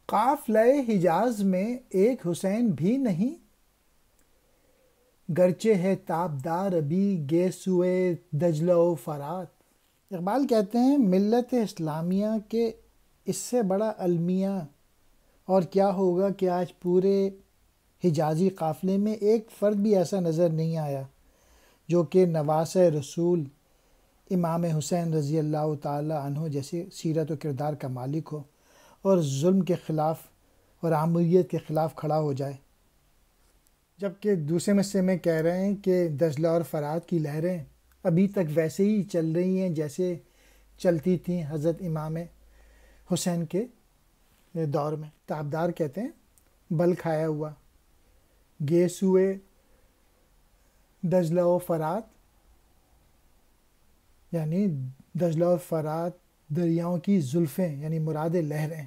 قافلہ حجاز میں ایک حسین بھی نہیں، گرچہ ہے تابدار ابھی گے سوئے دجلہ و فرات۔ اقبال کہتے ہیں ملت اسلامیہ کے اس سے بڑا المیہ اور کیا ہوگا کہ آج پورے حجازی قافلے میں ایک فرد بھی ایسا نظر نہیں آیا جو کہ نواسۂ رسول امام حسین رضی اللہ تعالی عنہ جیسے سیرت و کردار کا مالک ہو اور ظلم کے خلاف اور عامریت کے خلاف کھڑا ہو جائے۔ جبکہ دوسرے مصرعے میں کہہ رہے ہیں کہ دجلہ اور فرات کی لہریں ابھی تک ویسے ہی چل رہی ہیں جیسے چلتی تھیں حضرت امام حسین کے دور میں۔ تابدار کہتے ہیں بل کھایا ہوا، گے سوئے دجلہ و فرات، یعنی دجلہ و فرات دریاؤں کی زلفیں، یعنی مراد لہریں۔